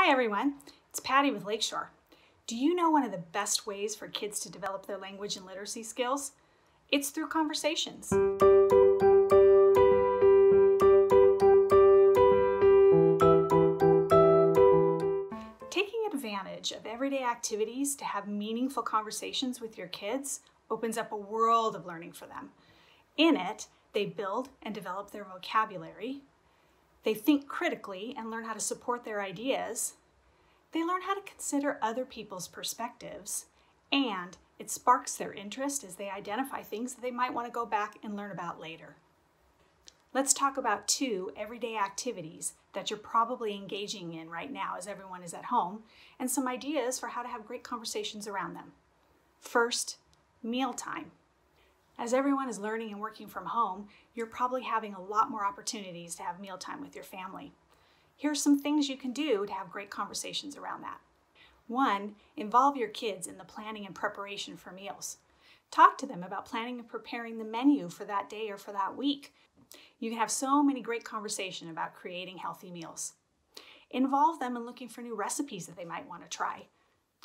Hi everyone, it's Patty with Lakeshore. Do you know one of the best ways for kids to develop their language and literacy skills? It's through conversations. Taking advantage of everyday activities to have meaningful conversations with your kids opens up a world of learning for them. In it, they build and develop their vocabulary. They think critically and learn how to support their ideas. They learn how to consider other people's perspectives, and it sparks their interest as they identify things that they might want to go back and learn about later. Let's talk about 2 everyday activities that you're probably engaging in right now as everyone is at home, and some ideas for how to have great conversations around them. First, mealtime. As everyone is learning and working from home, you're probably having a lot more opportunities to have mealtime with your family. Here's some things you can do to have great conversations around that. 1, involve your kids in the planning and preparation for meals. Talk to them about planning and preparing the menu for that day or for that week. You can have so many great conversations about creating healthy meals. Involve them in looking for new recipes that they might want to try.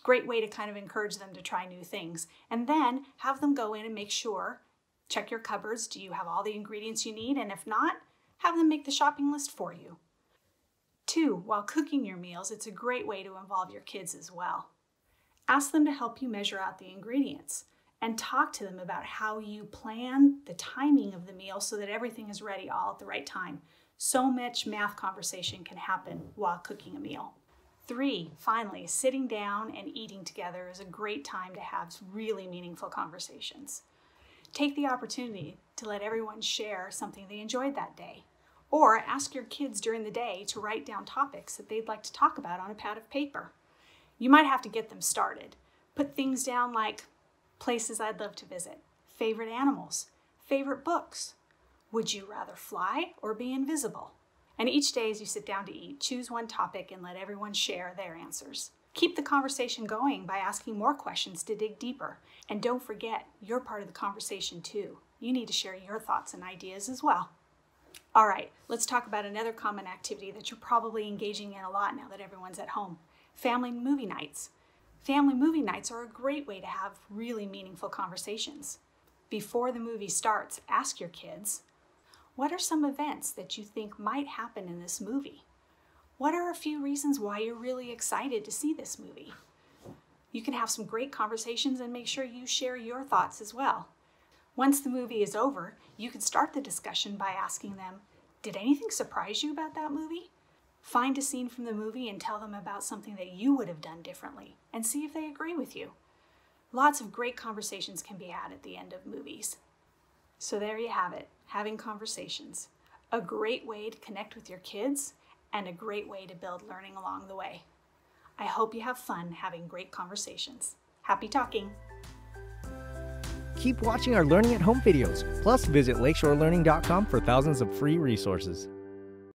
Great way to kind of encourage them to try new things. And then have them go in and make sure, check your cupboards, do you have all the ingredients you need? And if not, have them make the shopping list for you. 2, while cooking your meals, it's a great way to involve your kids as well. Ask them to help you measure out the ingredients and talk to them about how you plan the timing of the meal so that everything is ready all at the right time. So much math conversation can happen while cooking a meal. 3, finally, sitting down and eating together is a great time to have really meaningful conversations. Take the opportunity to let everyone share something they enjoyed that day. Or ask your kids during the day to write down topics that they'd like to talk about on a pad of paper. You might have to get them started. Put things down like places I'd love to visit, favorite animals, favorite books. Would you rather fly or be invisible? And each day as you sit down to eat, choose one topic and let everyone share their answers. Keep the conversation going by asking more questions to dig deeper. And don't forget, you're part of the conversation too. You need to share your thoughts and ideas as well. All right, let's talk about another common activity that you're probably engaging in a lot now that everyone's at home. Family movie nights. Family movie nights are a great way to have really meaningful conversations. Before the movie starts, ask your kids, what are some events that you think might happen in this movie? What are a few reasons why you're really excited to see this movie? You can have some great conversations and make sure you share your thoughts as well. Once the movie is over, you can start the discussion by asking them, did anything surprise you about that movie? Find a scene from the movie and tell them about something that you would have done differently and see if they agree with you. Lots of great conversations can be had at the end of movies. So there you have it, having conversations. A great way to connect with your kids and a great way to build learning along the way. I hope you have fun having great conversations. Happy talking! Keep watching our Learning at Home videos. Plus, visit lakeshorelearning.com for thousands of free resources.